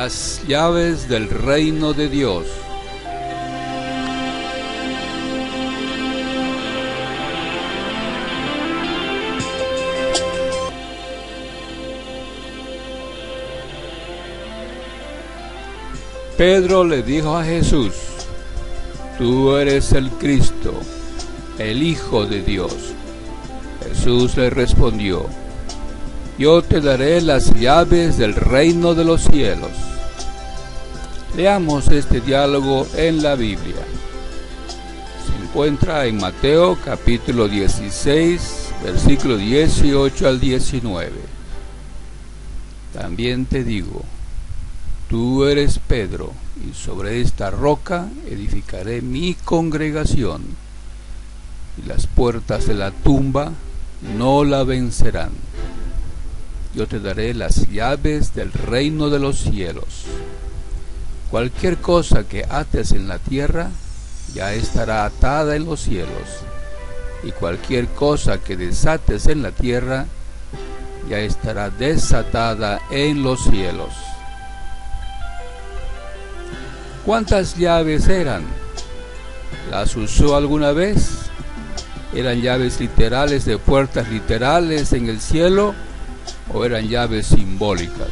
Las llaves del reino de Dios. Pedro le dijo a Jesús: Tú eres el Cristo, el Hijo de Dios. Jesús le respondió: Yo te daré las llaves del reino de los cielos. Leamos este diálogo en la Biblia. Se encuentra en Mateo capítulo 16, versículo 18 al 19. También te digo: Tú eres Pedro, y sobre esta roca edificaré mi congregación, y las puertas de la tumba no la vencerán. Yo te daré las llaves del reino de los cielos. Cualquier cosa que ates en la tierra ya estará atada en los cielos, y cualquier cosa que desates en la tierra ya estará desatada en los cielos. ¿Cuántas llaves eran? ¿Las usó alguna vez? ¿Eran llaves literales de puertas literales en el cielo o eran llaves simbólicas?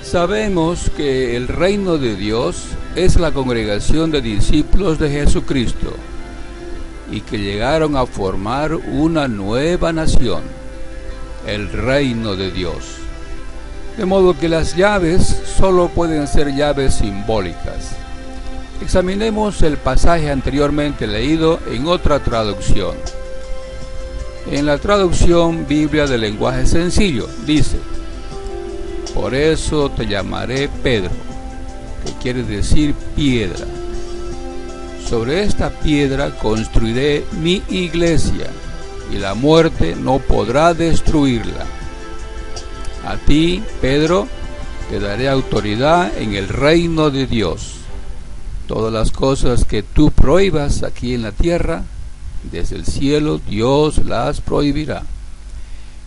Sabemos que el reino de Dios es la congregación de discípulos de Jesucristo y que llegaron a formar una nueva nación, el reino de Dios. De modo que las llaves solo pueden ser llaves simbólicas. Examinemos el pasaje anteriormente leído en otra traducción. En la traducción Biblia del lenguaje sencillo dice: Por eso te llamaré Pedro, que quiere decir piedra. Sobre esta piedra construiré mi iglesia, y la muerte no podrá destruirla. A ti, Pedro, te daré autoridad en el reino de Dios. Todas las cosas que tú prohíbas aquí en la tierra, desde el cielo Dios las prohibirá.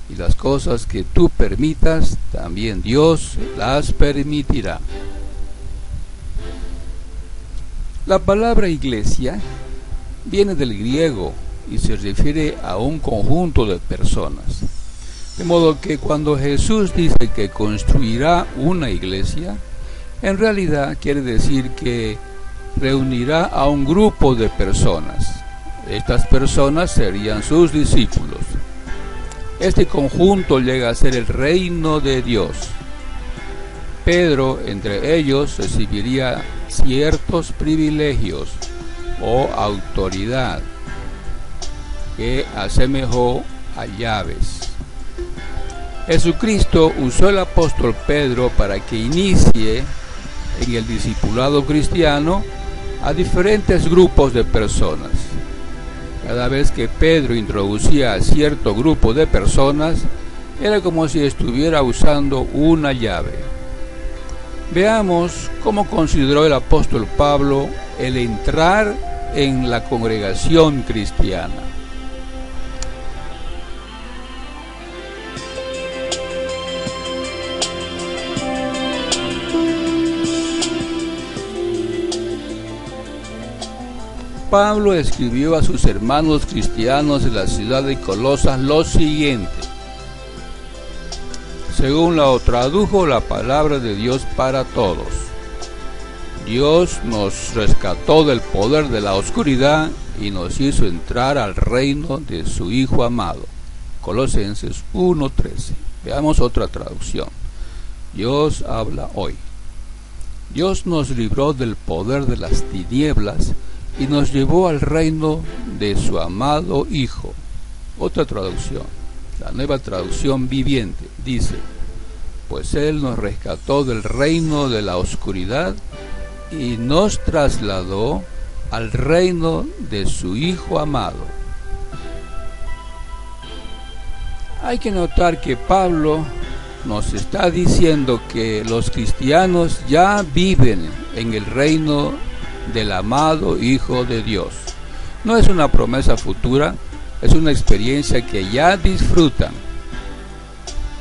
Y las cosas que tú permitas, también Dios las permitirá. La palabra iglesia viene del griego y se refiere a un conjunto de personas. De modo que cuando Jesús dice que construirá una iglesia, en realidad quiere decir que reunirá a un grupo de personas. Estas personas serían sus discípulos. Este conjunto llega a ser el reino de Dios. Pedro, entre ellos, recibiría ciertos privilegios o autoridad que asemejó a llaves. Jesucristo usó al apóstol Pedro para que inicie en el discipulado cristiano a diferentes grupos de personas. Cada vez que Pedro introducía a cierto grupo de personas, era como si estuviera usando una llave. Veamos cómo consideró el apóstol Pablo el entrar en la congregación cristiana. Pablo escribió a sus hermanos cristianos de la ciudad de Colosas lo siguiente. Según lo tradujo la palabra de Dios para todos: Dios nos rescató del poder de la oscuridad y nos hizo entrar al reino de su Hijo amado. Colosenses 1:13. Veamos otra traducción. Dios habla hoy. Dios nos libró del poder de las tinieblas y nos llevó al reino de su amado Hijo. Otra traducción, la Nueva Traducción Viviente, dice: Pues Él nos rescató del reino de la oscuridad y nos trasladó al reino de su Hijo amado. Hay que notar que Pablo nos está diciendo que los cristianos ya viven en el reino del amado Hijo de Dios. No es una promesa futura, es una experiencia que ya disfrutan.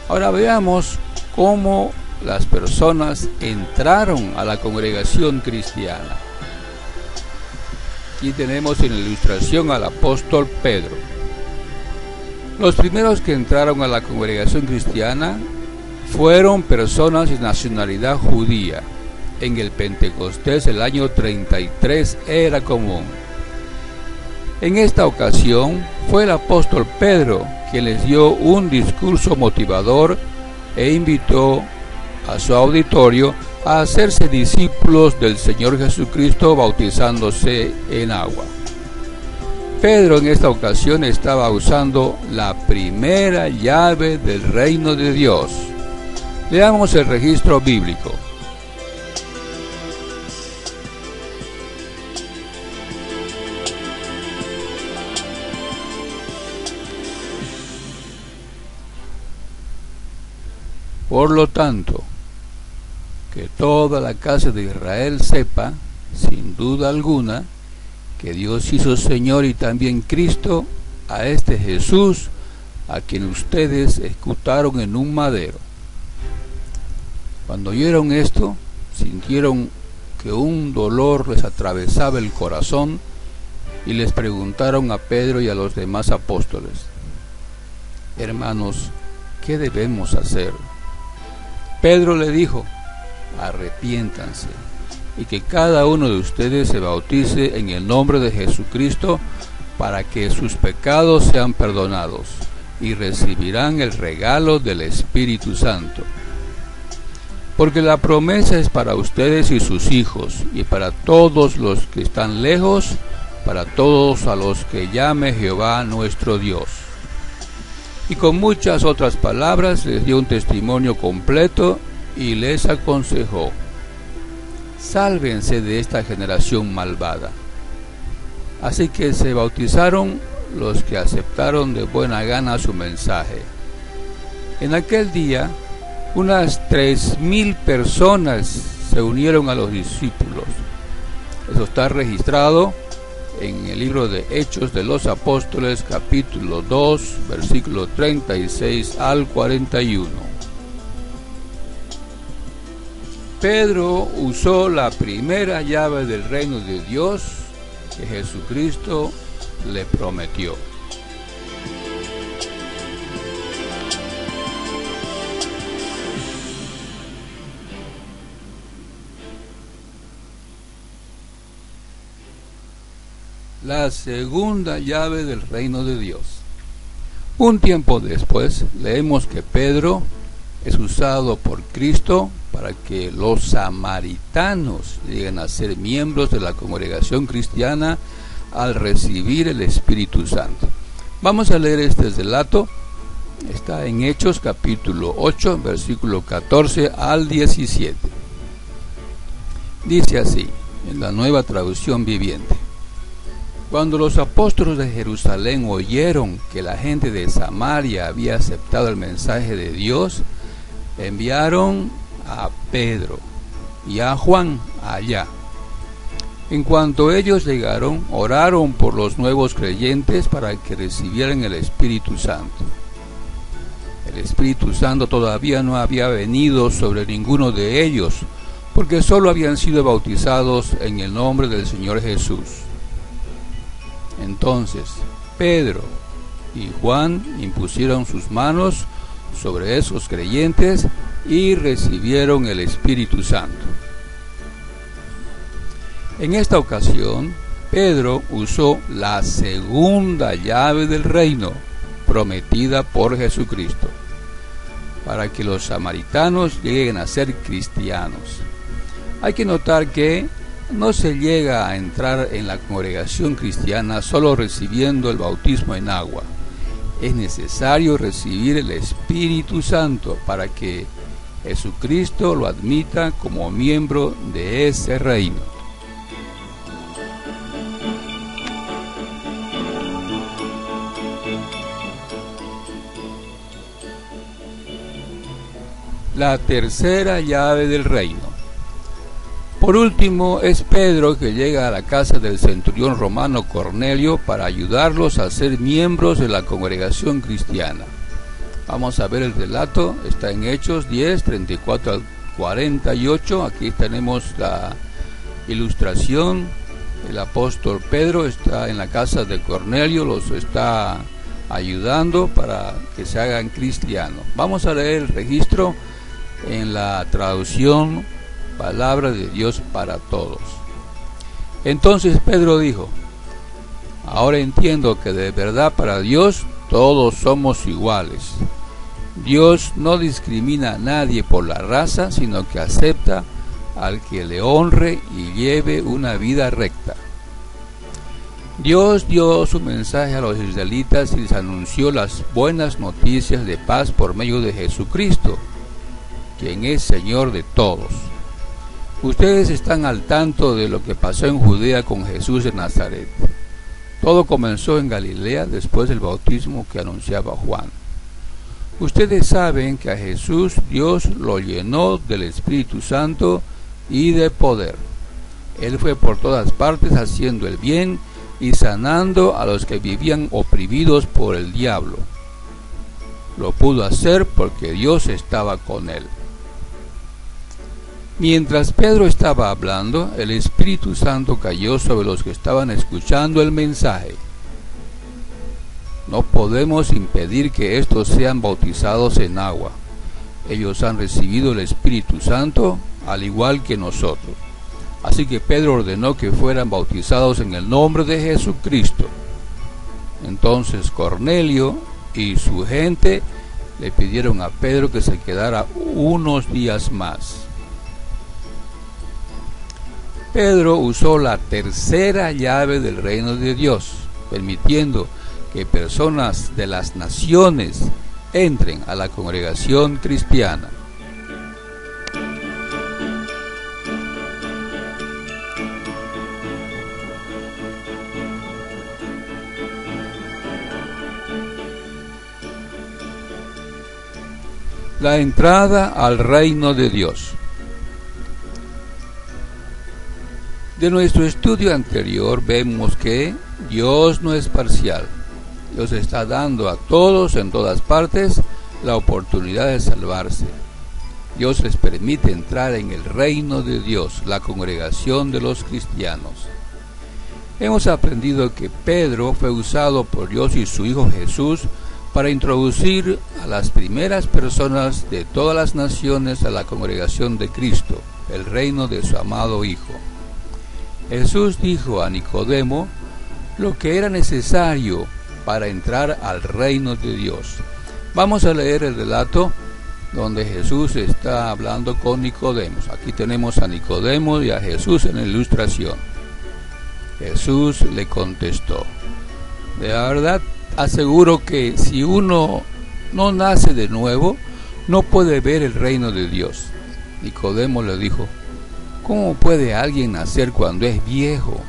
Ahora veamos cómo las personas entraron a la congregación cristiana. Aquí tenemos en la ilustración al apóstol Pedro. Los primeros que entraron a la congregación cristiana fueron personas de nacionalidad judía. En el Pentecostés del año 33 era común. En esta ocasión fue el apóstol Pedro quien les dio un discurso motivador e invitó a su auditorio a hacerse discípulos del Señor Jesucristo bautizándose en agua. Pedro en esta ocasión estaba usando la primera llave del reino de Dios. Leamos el registro bíblico. Por lo tanto, que toda la casa de Israel sepa, sin duda alguna, que Dios hizo Señor y también Cristo a este Jesús, a quien ustedes ejecutaron en un madero. Cuando oyeron esto, sintieron que un dolor les atravesaba el corazón y les preguntaron a Pedro y a los demás apóstoles: hermanos, ¿qué debemos hacer? Pedro le dijo: arrepiéntanse y que cada uno de ustedes se bautice en el nombre de Jesucristo para que sus pecados sean perdonados y recibirán el regalo del Espíritu Santo. Porque la promesa es para ustedes y sus hijos y para todos los que están lejos, para todos a los que llame Jehová nuestro Dios. Y con muchas otras palabras les dio un testimonio completo y les aconsejó: sálvense de esta generación malvada. Así que se bautizaron los que aceptaron de buena gana su mensaje. En aquel día, unas 3,000 personas se unieron a los discípulos. Eso está registrado en el libro de Hechos de los Apóstoles, capítulo 2, versículo 36 al 41. Pedro usó la primera llave del reino de Dios que Jesucristo le prometió. La segunda llave del reino de Dios. Un tiempo después, leemos que Pedro es usado por Cristo para que los samaritanos lleguen a ser miembros de la congregación cristiana al recibir el Espíritu Santo. Vamos a leer este relato. Está en Hechos capítulo 8, versículo 14 al 17. Dice así, en la Nueva Traducción Viviente: cuando los apóstoles de Jerusalén oyeron que la gente de Samaria había aceptado el mensaje de Dios, enviaron a Pedro y a Juan allá. En cuanto ellos llegaron, oraron por los nuevos creyentes para que recibieran el Espíritu Santo. El Espíritu Santo todavía no había venido sobre ninguno de ellos, porque solo habían sido bautizados en el nombre del Señor Jesús. Entonces Pedro y Juan impusieron sus manos sobre esos creyentes y recibieron el Espíritu Santo. En esta ocasión, Pedro usó la segunda llave del reino prometida por Jesucristo para que los samaritanos lleguen a ser cristianos. Hay que notar que no se llega a entrar en la congregación cristiana solo recibiendo el bautismo en agua. Es necesario recibir el Espíritu Santo para que Jesucristo lo admita como miembro de ese reino. La tercera llave del reino. Por último, es Pedro que llega a la casa del centurión romano Cornelio para ayudarlos a ser miembros de la congregación cristiana. Vamos a ver el relato, está en Hechos 10, 34 al 48. Aquí tenemos la ilustración. El apóstol Pedro está en la casa de Cornelio, los está ayudando para que se hagan cristianos. Vamos a leer el registro en la traducción Palabra de Dios para Todos. Entonces Pedro dijo: ahora entiendo que de verdad para Dios todos somos iguales. Dios no discrimina a nadie por la raza, sino que acepta al que le honre y lleve una vida recta. Dios dio su mensaje a los israelitas y les anunció las buenas noticias de paz por medio de Jesucristo, quien es Señor de todos. Ustedes están al tanto de lo que pasó en Judea con Jesús de Nazaret. Todo comenzó en Galilea después del bautismo que anunciaba Juan. Ustedes saben que a Jesús Dios lo llenó del Espíritu Santo y de poder. Él fue por todas partes haciendo el bien y sanando a los que vivían oprimidos por el diablo. Lo pudo hacer porque Dios estaba con él. Mientras Pedro estaba hablando, el Espíritu Santo cayó sobre los que estaban escuchando el mensaje. No podemos impedir que estos sean bautizados en agua. Ellos han recibido el Espíritu Santo al igual que nosotros. Así que Pedro ordenó que fueran bautizados en el nombre de Jesucristo. Entonces Cornelio y su gente le pidieron a Pedro que se quedara unos días más. Pedro usó la tercera llave del reino de Dios, permitiendo que personas de las naciones entren a la congregación cristiana. La entrada al reino de Dios. De nuestro estudio anterior vemos que Dios no es parcial. Dios está dando a todos en todas partes la oportunidad de salvarse. Dios les permite entrar en el reino de Dios, la congregación de los cristianos. Hemos aprendido que Pedro fue usado por Dios y su Hijo Jesús para introducir a las primeras personas de todas las naciones a la congregación de Cristo, el reino de su amado Hijo. Jesús dijo a Nicodemo lo que era necesario para entrar al reino de Dios. Vamos a leer el relato donde Jesús está hablando con Nicodemo. Aquí tenemos a Nicodemo y a Jesús en la ilustración. Jesús le contestó: de verdad aseguro que si uno no nace de nuevo, no puede ver el reino de Dios. Nicodemo le dijo: ¿cómo puede alguien nacer cuando es viejo?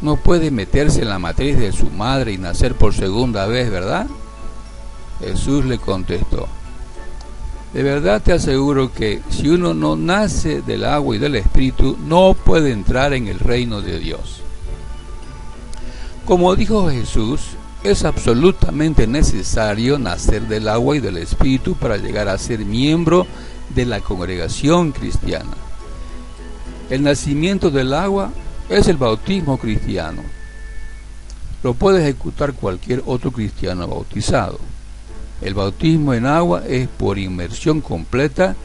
No puede meterse en la matriz de su madre y nacer por segunda vez, ¿verdad? Jesús le contestó: de verdad te aseguro que si uno no nace del agua y del Espíritu, no puede entrar en el reino de Dios. Como dijo Jesús, es absolutamente necesario nacer del agua y del Espíritu para llegar a ser miembro de la congregación cristiana. El nacimiento del agua es el bautismo cristiano. Lo puede ejecutar cualquier otro cristiano bautizado. El bautismo en agua es por inmersión completa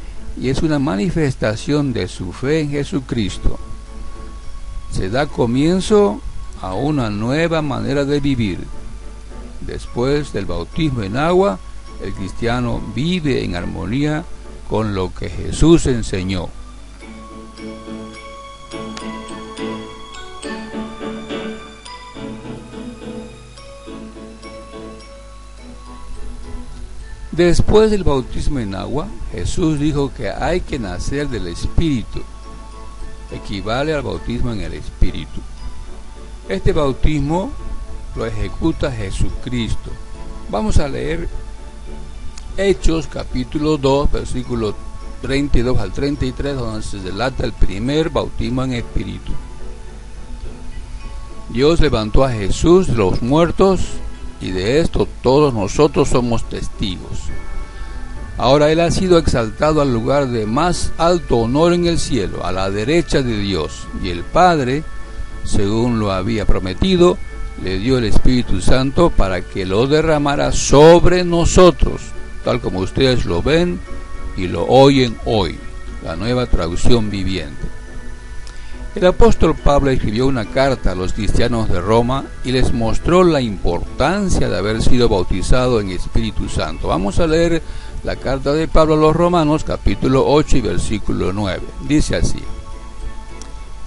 y es una manifestación de su fe en Jesucristo. Se da comienzo a una nueva manera de vivir. Después del bautismo en agua, el cristiano vive en armonía con lo que Jesús enseñó. Después del bautismo en agua, Jesús dijo que hay que nacer del Espíritu. Equivale al bautismo en el Espíritu. Este bautismo lo ejecuta Jesucristo. Vamos a leer Hechos capítulo 2, versículo 32 al 33, donde se relata el primer bautismo en espíritu. Dios levantó a Jesús de los muertos y de esto todos nosotros somos testigos. Ahora Él ha sido exaltado al lugar de más alto honor en el cielo, a la derecha de Dios, y el Padre, según lo había prometido, le dio el Espíritu Santo para que lo derramara sobre nosotros, tal como ustedes lo ven y lo oyen hoy. La Nueva Traducción Viviente. El apóstol Pablo escribió una carta a los cristianos de Roma y les mostró la importancia de haber sido bautizado en Espíritu Santo. Vamos a leer la carta de Pablo a los Romanos, capítulo 8 y versículo 9. Dice así: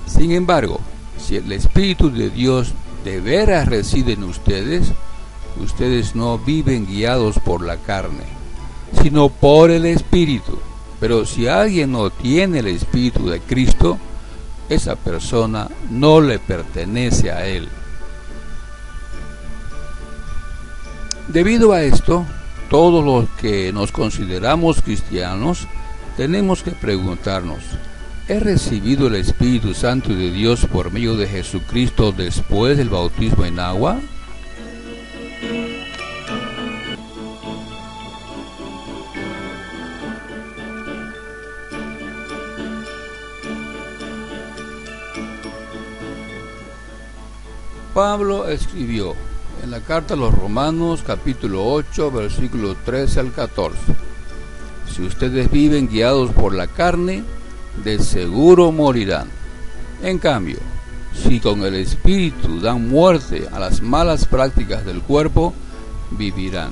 Sin embargo, si el Espíritu de Dios de veras reside en ustedes, ustedes no viven guiados por la carne, sino por el Espíritu. Pero si alguien no tiene el Espíritu de Cristo, esa persona no le pertenece a Él. Debido a esto, todos los que nos consideramos cristianos tenemos que preguntarnos: ¿he recibido el Espíritu Santo de Dios por medio de Jesucristo después del bautismo en agua? Pablo escribió en la carta a los Romanos, capítulo 8, versículo 13 al 14: Si ustedes viven guiados por la carne, de seguro morirán. En cambio, si con el Espíritu dan muerte a las malas prácticas del cuerpo, vivirán.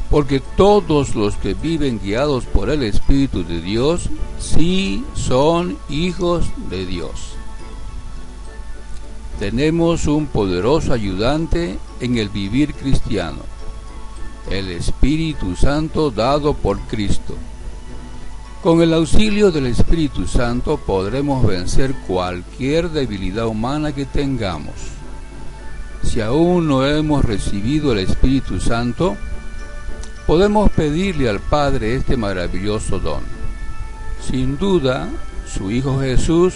Porque todos los que viven guiados por el Espíritu de Dios, sí son hijos de Dios. Tenemos un poderoso ayudante en el vivir cristiano, el Espíritu Santo dado por Cristo. Con el auxilio del Espíritu Santo podremos vencer cualquier debilidad humana que tengamos. Si aún no hemos recibido el Espíritu Santo, podemos pedirle al Padre este maravilloso don. Sin duda, su Hijo Jesús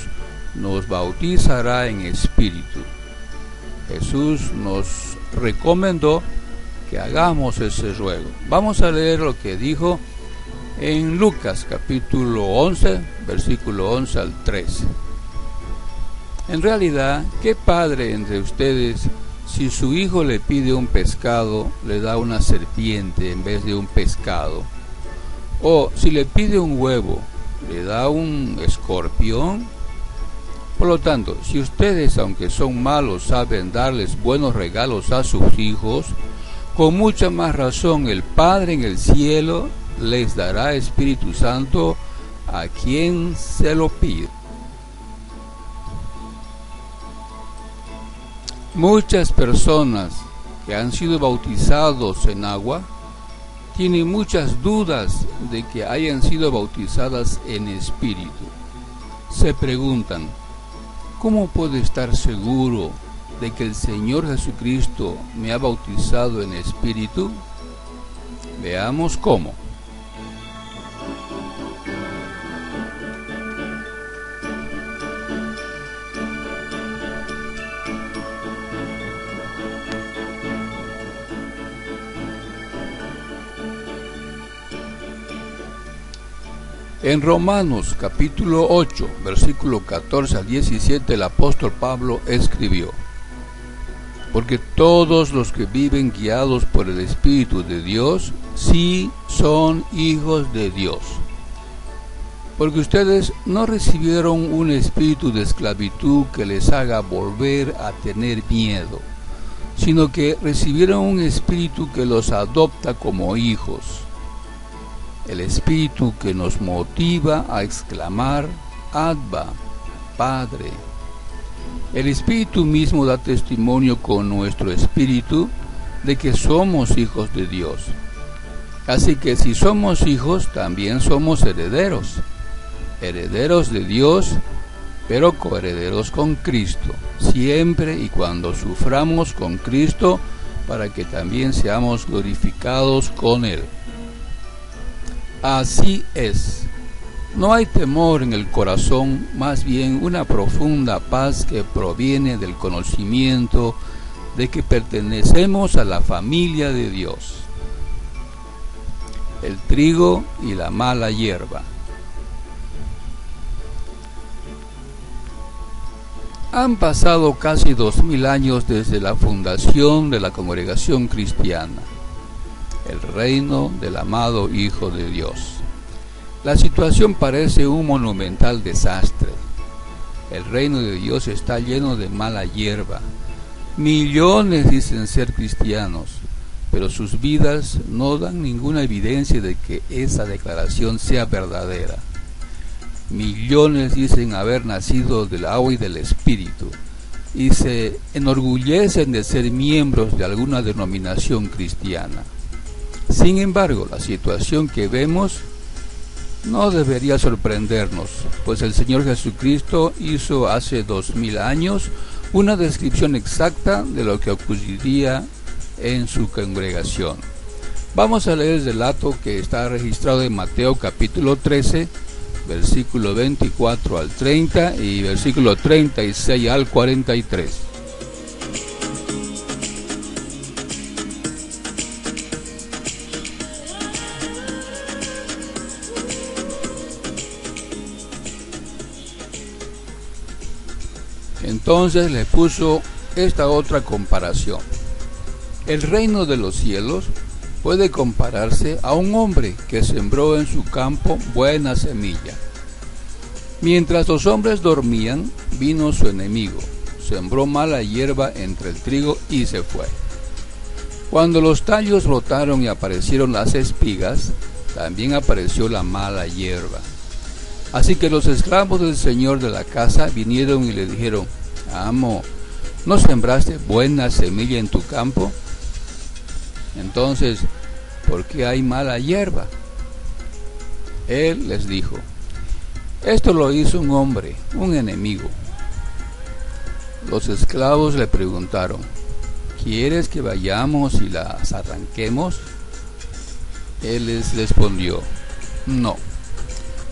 nos bautizará en espíritu. Jesús nos recomendó que hagamos ese ruego. Vamos a leer lo que dijo en Lucas capítulo 11, versículo 11 al 13. En realidad, ¿qué padre entre ustedes, si su hijo le pide un pescado, le da una serpiente en vez de un pescado? O si le pide un huevo, le da un escorpión? Por lo tanto, si ustedes, aunque son malos, saben darles buenos regalos a sus hijos, con mucha más razón el Padre en el cielo les dará Espíritu Santo a quien se lo pide. Muchas personas que han sido bautizados en agua tienen muchas dudas de que hayan sido bautizadas en espíritu. Se preguntan: ¿cómo puedo estar seguro de que el Señor Jesucristo me ha bautizado en espíritu? Veamos cómo. En Romanos capítulo 8, versículo 14 al 17, el apóstol Pablo escribió: Porque todos los que viven guiados por el Espíritu de Dios, sí son hijos de Dios. Porque ustedes no recibieron un espíritu de esclavitud que les haga volver a tener miedo, sino que recibieron un espíritu que los adopta como hijos. El espíritu que nos motiva a exclamar: Abba, Padre. El espíritu mismo da testimonio con nuestro espíritu de que somos hijos de Dios. Así que si somos hijos, también somos herederos. Herederos de Dios, pero coherederos con Cristo, siempre y cuando suframos con Cristo, para que también seamos glorificados con Él. Así es, No hay temor en el corazón, más bien una profunda paz que proviene del conocimiento de que pertenecemos a la familia de Dios. El trigo y la mala hierba. Han pasado casi 2000 años desde la fundación de la congregación cristiana, el reino del amado Hijo de Dios. La situación parece un monumental desastre. El reino de Dios está lleno de mala hierba. Millones dicen ser cristianos, pero sus vidas no dan ninguna evidencia de que esa declaración sea verdadera. Millones dicen haber nacido del agua y del Espíritu y se enorgullecen de ser miembros de alguna denominación cristiana. Sin embargo, la situación que vemos no debería sorprendernos, pues el Señor Jesucristo hizo hace 2000 años una descripción exacta de lo que ocurriría en su congregación. Vamos a leer el relato que está registrado en Mateo capítulo 13, versículo 24 al 30 y versículo 36 al 43. Entonces le puso esta otra comparación. El reino de los cielos puede compararse a un hombre que sembró en su campo buena semilla. Mientras los hombres dormían, vino su enemigo, sembró mala hierba entre el trigo y se fue. Cuando los tallos brotaron y aparecieron las espigas, también apareció la mala hierba. Así que los esclavos del señor de la casa vinieron y le dijeron: Amo, ¿no sembraste buena semilla en tu campo? Entonces, ¿por qué hay mala hierba? Él les dijo: esto lo hizo un hombre, un enemigo. Los esclavos le preguntaron: ¿quieres que vayamos y las arranquemos? Él les respondió: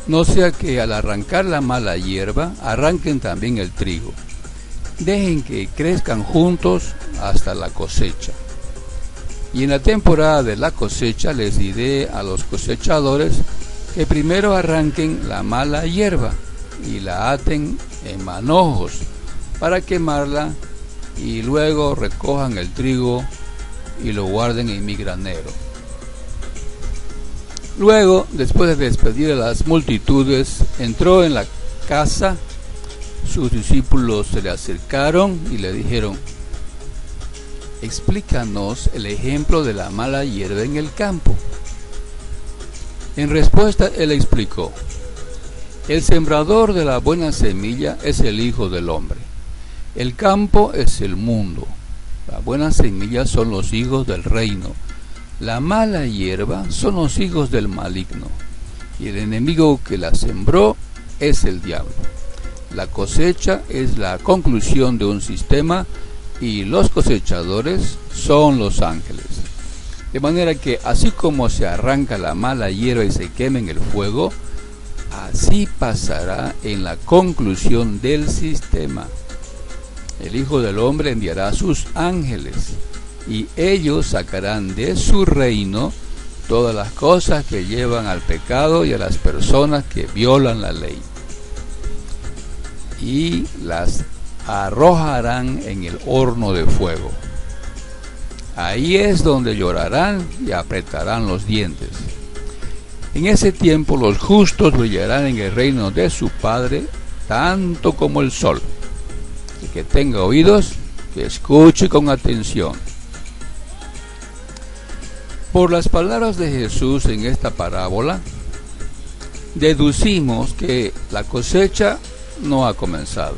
no sea que al arrancar la mala hierba, arranquen también el trigo. Dejen que crezcan juntos hasta la cosecha. Y en la temporada de la cosecha les diré a los cosechadores que primero arranquen la mala hierba y la aten en manojos para quemarla, y luego recojan el trigo y lo guarden en mi granero. Luego, después de despedir a las multitudes, entró en la casa. Sus discípulos se le acercaron y le dijeron: explícanos el ejemplo de la mala hierba en el campo. En respuesta, él explicó: el sembrador de la buena semilla es el Hijo del Hombre. El campo es el mundo. La buena semilla son los hijos del reino. La mala hierba son los hijos del maligno. Y el enemigo que la sembró es el diablo. La cosecha es la conclusión de un sistema y los cosechadores son los ángeles. De manera que así como se arranca la mala hierba y se quema en el fuego, así pasará en la conclusión del sistema. El Hijo del Hombre enviará a sus ángeles y ellos sacarán de su reino todas las cosas que llevan al pecado y a las personas que violan la ley, y las arrojarán en el horno de fuego. Ahí es donde llorarán y apretarán los dientes. En ese tiempo los justos brillarán en el reino de su Padre, tanto como el sol. El que tenga oídos, que escuche con atención. Por las palabras de Jesús en esta parábola, deducimos que la cosecha no ha comenzado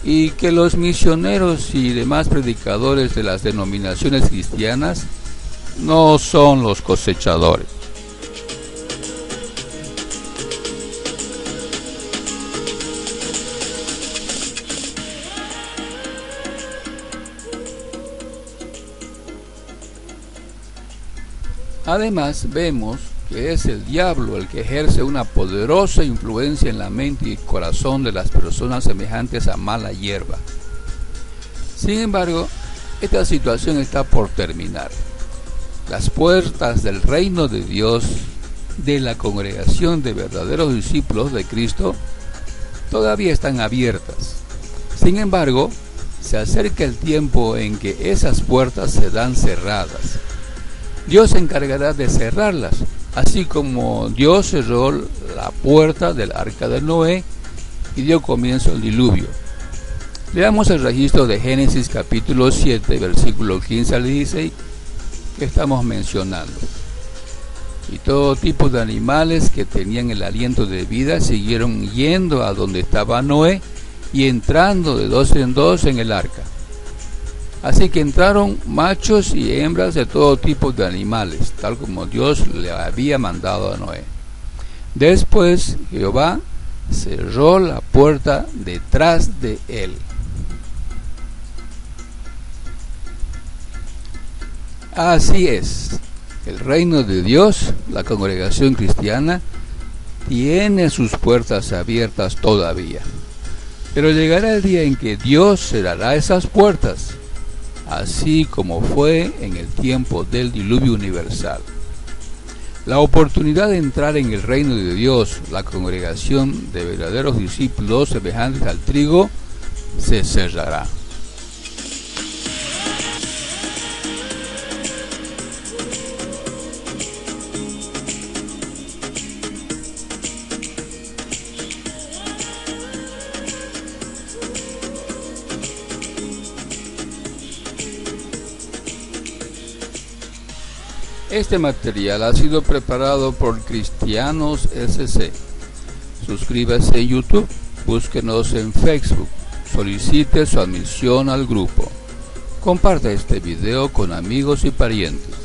y que los misioneros y demás predicadores de las denominaciones cristianas no son los cosechadores. Además, vemos que es el diablo el que ejerce una poderosa influencia en la mente y corazón de las personas semejantes a mala hierba. Sin embargo, esta situación está por terminar. Las puertas del reino de Dios, de la congregación de verdaderos discípulos de Cristo, todavía están abiertas. Sin embargo, se acerca el tiempo en que esas puertas serán cerradas. Dios se encargará de cerrarlas, así como Dios cerró la puerta del arca de Noé y dio comienzo al diluvio. Leamos el registro de Génesis capítulo 7, versículo 15 al 16, que estamos mencionando. Y todo tipo de animales que tenían el aliento de vida siguieron yendo a donde estaba Noé y entrando de dos en dos en el arca. Así que entraron machos y hembras de todo tipo de animales, tal como Dios le había mandado a Noé. Después Jehová cerró la puerta detrás de él. Así es, el reino de Dios, la congregación cristiana, tiene sus puertas abiertas todavía. Pero llegará el día en que Dios cerrará esas puertas, así como fue en el tiempo del diluvio universal. La oportunidad de entrar en el reino de Dios, la congregación de verdaderos discípulos semejantes al trigo, se cerrará. Este material ha sido preparado por Cristianos SC. Suscríbase en YouTube, búsquenos en Facebook, solicite su admisión al grupo. Comparte este video con amigos y parientes.